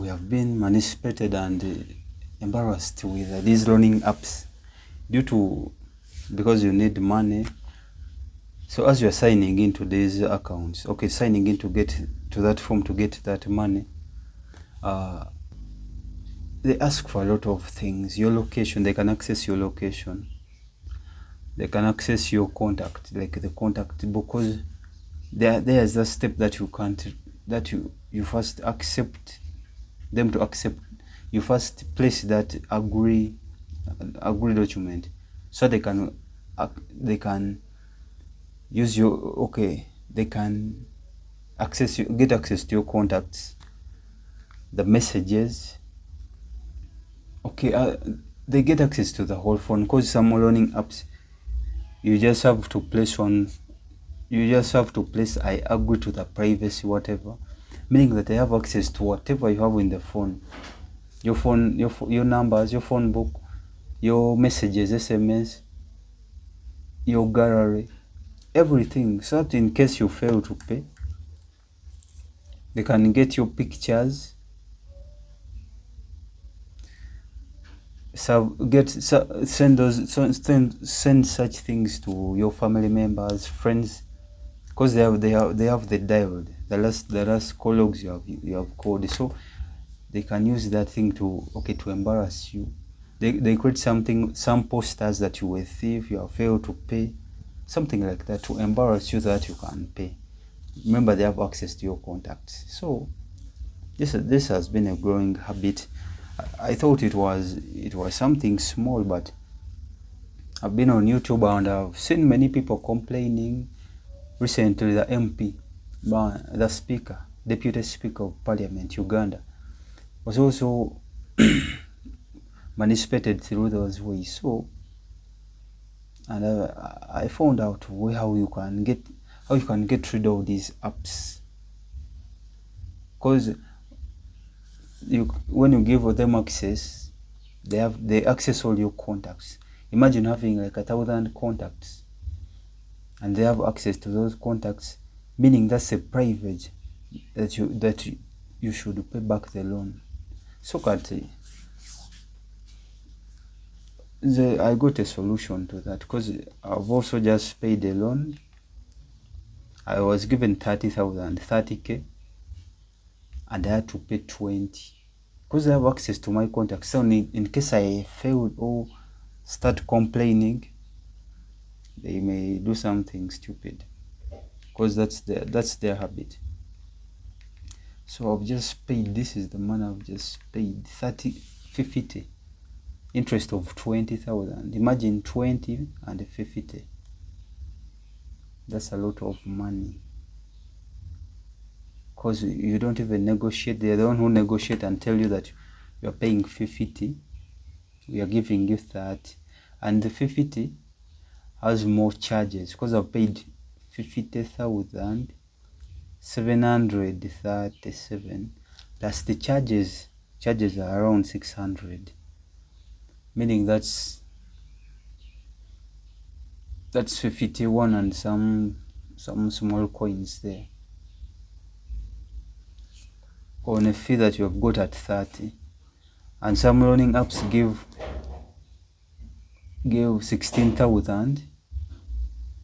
we have been manipulated and embarrassed with these loaning apps because you need money. So as you're signing into these accounts, signing in to get to that form to get that money, they ask for a lot of things. Your location, they can access your location. They can access your contact, like the contact, because there's a step that you first accept them to accept. You first place that agree document, so they can use your they can get access to your contacts, the messages. They get access to the whole phone, because some learning apps you just have to place I agree to the privacy, whatever, meaning that they have access to whatever you have in the phone, your numbers, your phone book, your messages, SMS, your gallery, everything, so that in case you fail to pay, they can get your pictures, send such things to your family members, friends, because they have the dial, the last call logs you have called, so they can use that thing to embarrass you. They create some posters that you were a thief, you have failed to pay, something like that, to embarrass you that you can pay. Remember, they have access to your contacts. So this has been a growing habit. I thought it was something small, but I've been on YouTube and I've seen many people complaining. Recently, the MP, the Speaker, Deputy Speaker of Parliament, Uganda, was also manipulated through those ways. So, and I found out how you can get rid of these apps, because when you give them access, they access all your contacts. Imagine having like 1,000 contacts, and they have access to those contacts, meaning that's a privilege that you should pay back the loan. So I got a solution to that, because I've also just paid a loan. I was given 30K, and I had to pay 20, because I have access to my contacts. So in case I failed or start complaining, they may do something stupid, because that's their habit. So I've just paid, this is the money I've just paid, 50, interest of 20,000. Imagine 20 and 50. That's a lot of money, because you don't even negotiate. They're the one who negotiate and tell you that you're paying 50, we are giving you 30, and the 50 has more charges, because I've paid 50,737 plus the charges are around 600, meaning that's 51 and some small coins there on a fee that you have got at 30. And some loaning apps give 16,000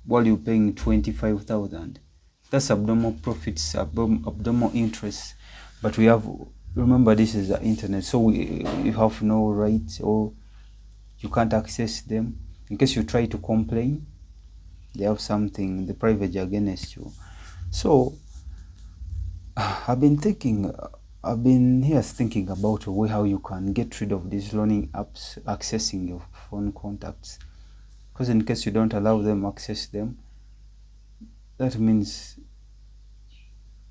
while you're paying 25,000. That's abnormal profits, abnormal interest. But remember, this is the internet, so you have no rights, or you can't access them. In case you try to complain, they have the privilege against you. So I've been thinking about a way how you can get rid of these loaning apps accessing your phone contacts, because in case you don't allow them access them, that means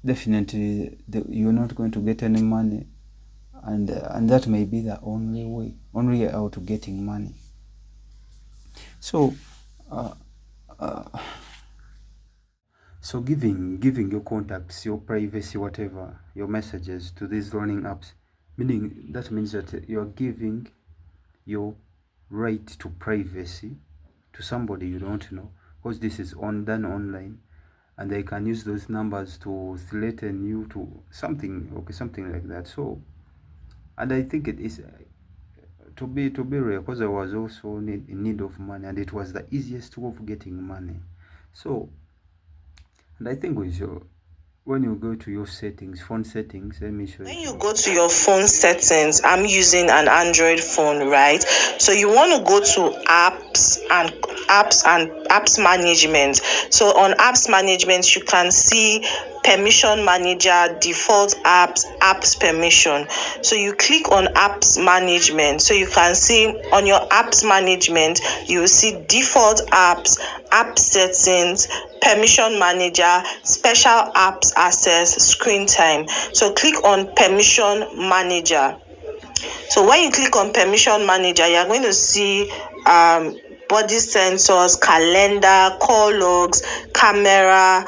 definitely you're not going to get any money, and that may be the only way out to getting money. So so giving your contacts, your privacy, whatever, your messages to these learning apps, that means that you're giving your right to privacy to somebody you don't know, because this is done online, and they can use those numbers to threaten you to something like that. So And I think it is to be real, because I was also in need of money, and it was the easiest way of getting money. So, and I think we should, when you go to your settings, phone settings, let me show you. When you go to your phone settings, I'm using an Android phone, right? So you want to go to apps management. So on apps management, you can see permission manager, default apps permission. So you click on apps management. So you can see on your apps management, you will see default apps, app settings, permission manager, special apps access, screen time. So click on permission manager. So when you click on permission manager, you're going to see body sensors, calendar, call logs, camera,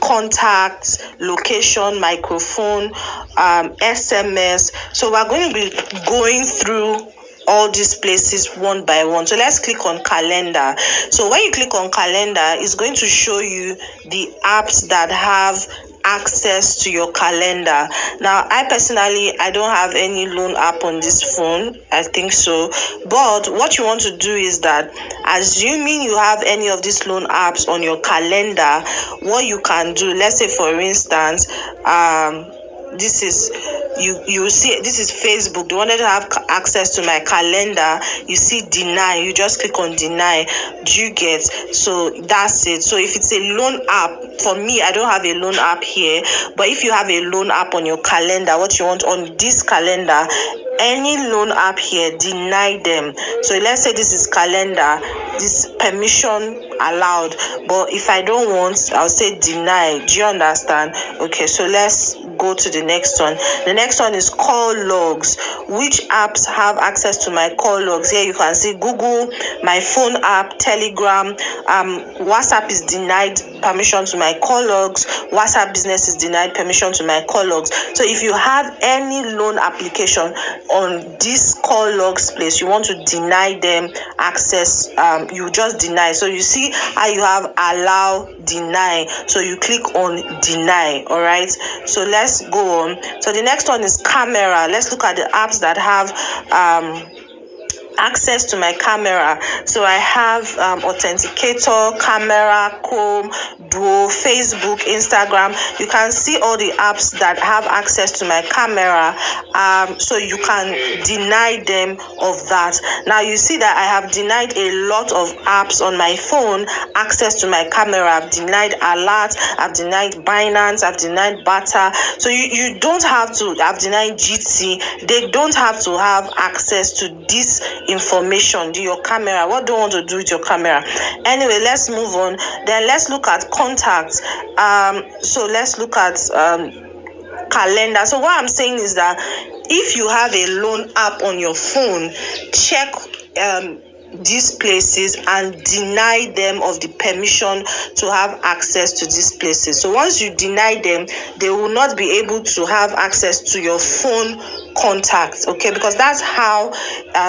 contacts, location, microphone, SMS. So we're going to be going through all these places one by one. So let's click on calendar. So when you click on calendar, it's going to show you the apps that have access to your calendar. Now, I personally, I don't have any loan app on this phone. I think so. But what you want to do is that, assuming you have any of these loan apps on your calendar, what you can do, let's say for instance, this is you see, this is Facebook. They wanted to have access to my calendar. You see deny, you just click on deny. Do you get? So that's it. So if it's a loan app, for me, I don't have a loan app here, but if you have a loan app on your calendar, what you want on this calendar, any loan app here, deny them. So let's say this is calendar, this permission allowed, but if I don't want, I'll say deny. Do you understand? Okay, so let's go to the next one. The next one is call logs. Which apps have access to my call logs? Here you can see Google, my phone app, Telegram, WhatsApp is denied permission to my call logs. WhatsApp business is denied permission to my call logs. So if you have any loan application on this call logs place, you want to deny them access, you just deny. So you see how you have allow, deny. So you click on deny. All right, so let's go on. So the next one is camera. Let's look at the apps that have access to my camera. So I have authenticator, camera, Chrome, Duo, Facebook, Instagram. You can see all the apps that have access to my camera, so you can deny them of that. Now you see that I have denied a lot of apps on my phone access to my camera. I've denied Alert, I've denied Binance, I've denied Bata. So you don't have to. I've denied GT. They don't have to have access to this information. Do your camera, what do you want to do with your camera? Anyway, let's move on. Then let's look at contacts. So let's look at calendar. So what I'm saying is that if you have a loan app on your phone, check these places and deny them of the permission to have access to these places. So once you deny them, they will not be able to have access to your phone contacts, okay? Because that's how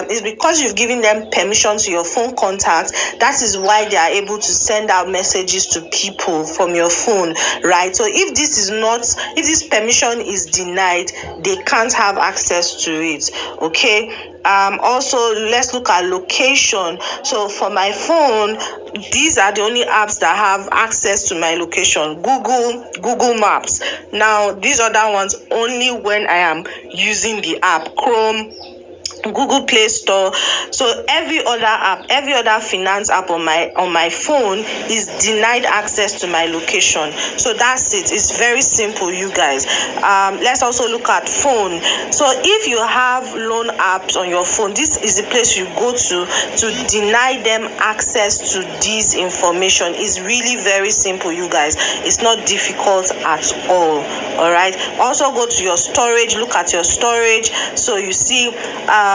it's because you've given them permission to your phone contacts. That is why they are able to send out messages to people from your phone, right? So if this permission is denied, they can't have access to it, okay? Also, let's look at location. So for my phone, these are the only apps that have access to my location. Google Maps. Now these other ones only when I am using the app, Chrome, Google Play Store. So every other app, every other finance app on my phone is denied access to my location. So that's it. It's very simple, you guys. Let's also look at phone. So if you have loan apps on your phone, this is the place you go to deny them access to this information. It's really very simple, you guys. It's not difficult at all. All right. Also go to your storage. Look at your storage. So you see,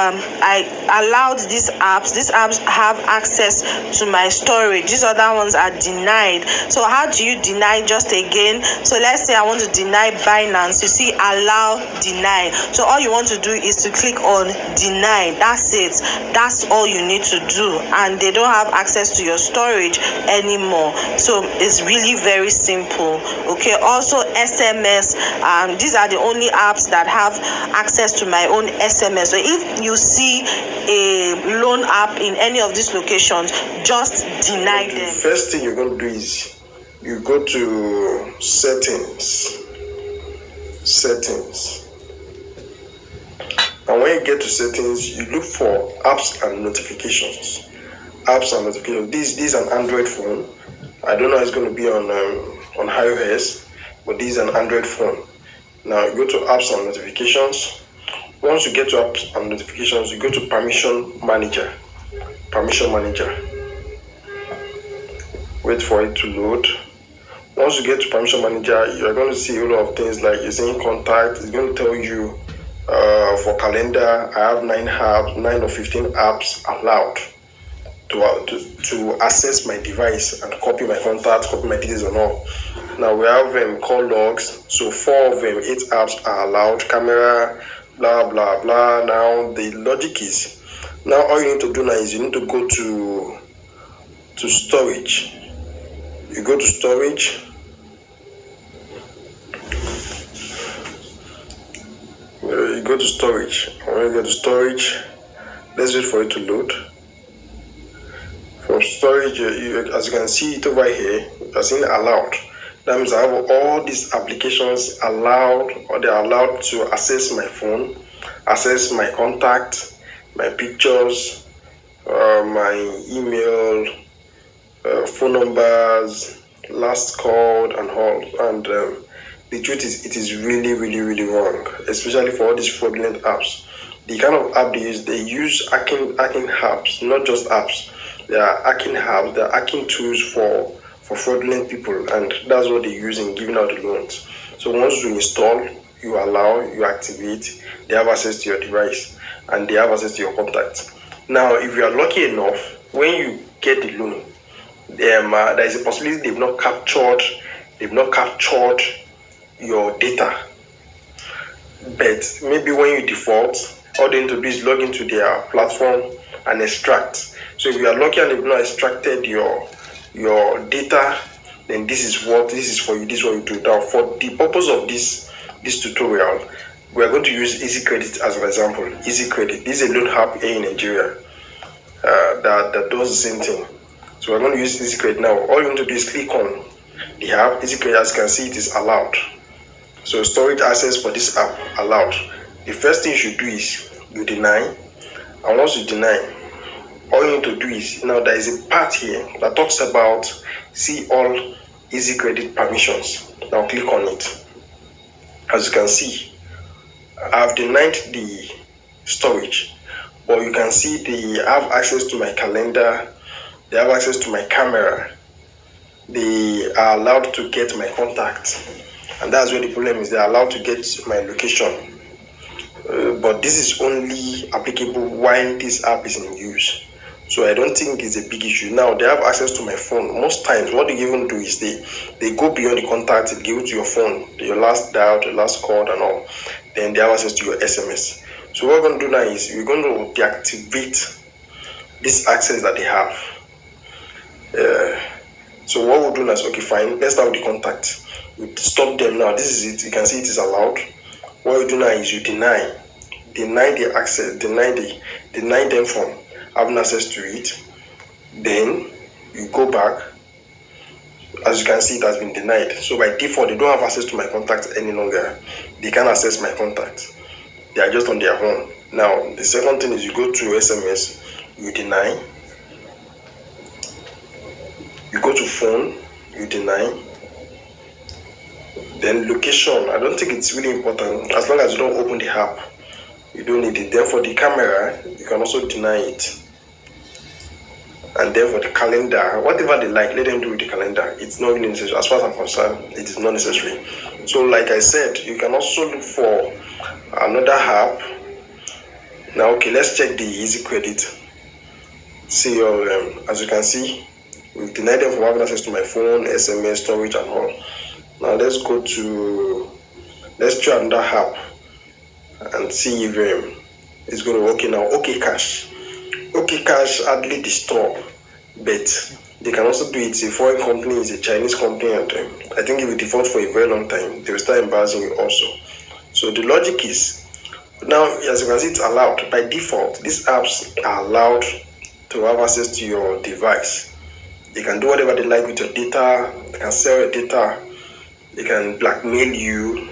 I allowed these apps. These apps have access to my storage. These other ones are denied. So how do you deny? Just again, so let's say I want to deny Binance. You see, allow, deny. So all you want to do is to click on deny. That's it. That's all you need to do, and they don't have access to your storage anymore. So it's really very simple. Okay. Also, SMS. These are the only apps that have access to my own SMS. So if you see a loan app in any of these locations, just deny them. The first thing you're going to do is you go to settings. And when you get to settings, you look for apps and notifications. This is an Android phone. I don't know if it's going to be on iOS, but this is an Android phone. Now you go to apps and notifications. Once you get to apps and notifications, you go to permission manager. Wait for it to load. Once you get to permission manager, you're going to see a lot of things like you're saying contact. It's going to tell you for calendar, I have 9 or 15 apps allowed to access my device and copy my contacts, copy my details and all. Now we have call logs, so 4 of them, 8 apps are allowed, camera, blah blah blah. Now the logic is, now all you need to do now is you need to go to storage. You go to storage. You go to storage. When you go to storage, let's wait for it to load. From storage, as you can see it over here, you're seeing allowed. That means I have all these applications allowed, or they are allowed to access my phone, access my contact, my pictures, my email, phone numbers, last call, and all. And the truth is, it is really, really, really wrong, especially for all these fraudulent apps. The kind of app they use hacking apps, not just apps. They are hacking apps, they are hacking tools for fraudulent people, and that's what they use in giving out the loans. So once you install, you allow, you activate, they have access to your device and they have access to your contacts. Now, if you are lucky enough, when you get the loan, there is a possibility they've not captured your data. But maybe when you default, all they need to do is log into their platform and extract. So if you are lucky and they've not extracted your data, then this is for you, this is what you do. Now, for the purpose of this tutorial, we are going to use Easy Credit as an example. Easy Credit, this is a loan app here in Nigeria that does the same thing. So we're going to use Easy Credit now. All you need to do is click on the app. Easy Credit, as you can see, it is allowed. So storage access for this app allowed. The first thing you should do is you deny, and once you deny, all you need to do is, now there is a part here that talks about see all Easy Credit permissions. Now click on it. As you can see, I have denied the storage, but you can see they have access to my calendar, they have access to my camera, they are allowed to get my contact, and that's where the problem is. They are allowed to get my location, but this is only applicable while this app is in use. So I don't think it's a big issue. Now they have access to my phone. Most times what they even do is they go beyond the contact, they give it to your phone, your last dial, your last call and all. Then they have access to your SMS. So what we're going to do now is we're going to deactivate this access that they have. So what we'll do now is, okay, fine, let's start with the contact. We stop them now. This is it. You can see it is allowed. What you do now is you deny the access, deny them from having access to it. Then you go back. As you can see, it has been denied. So by default, they don't have access to my contacts any longer. They can't access my contacts. They are just on their own. Now, the second thing is you go to SMS, you deny. You go to phone, you deny. Then location, I don't think it's really important. As long as you don't open the app, you don't need it. Then for the camera, you can also deny it. And then for the calendar, whatever they like, let them do with the calendar. It's not really necessary. As far as I'm concerned, it is not necessary. So like I said, you can also look for another app. Now, okay, let's check the Easy Credit. See your, as you can see, we've denied them from having access to my phone, SMS, storage and all. Now let's try another app and see if it's going to work. Okay, now, OK Cash hardly disturb, but They can also do it. It's a foreign company, it's a Chinese company, and I think if you default for a very long time, they will start embarrassing you also. So the logic is, now as you can see, it's allowed. By default, these apps are allowed to have access to your device. They can do whatever they like with your data, they can sell your data, they can blackmail you,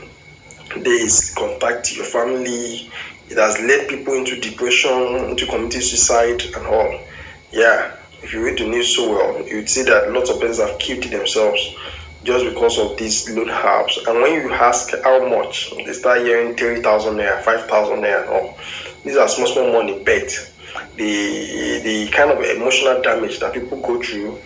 they contact your family. It has led people into depression, into committing suicide and all. Yeah, if you read the news so well, you'd see that lots of persons have killed themselves just because of these loan apps. And when you ask how much, they start hearing 3,000 naira, 5,000 naira and all. These are small money, but the kind of emotional damage that people go through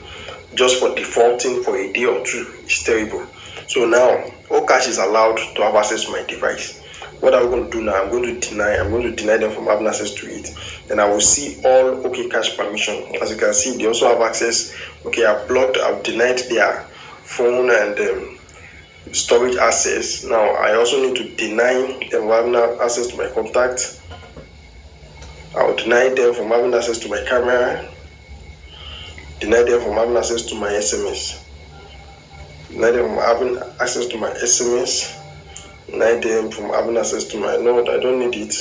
just for defaulting for a day or two is terrible. So now, all cash is allowed to have access to my device. What are we going to do now? I'm going to deny them from having access to it. Then I will see all OK Cash permission. As you can see, they also have access. Okay, I've denied their phone and storage access. Now I also need to deny them from having access to my contact. I will deny them from having access to my camera. Deny them from having access to my SMS. Deny them from having access to my SMS. Deny them from having access to my note. I don't need it.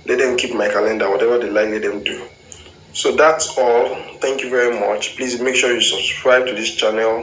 Let them keep my calendar, whatever they like, let them do. So that's all. Thank you very much. Please make sure you subscribe to this channel.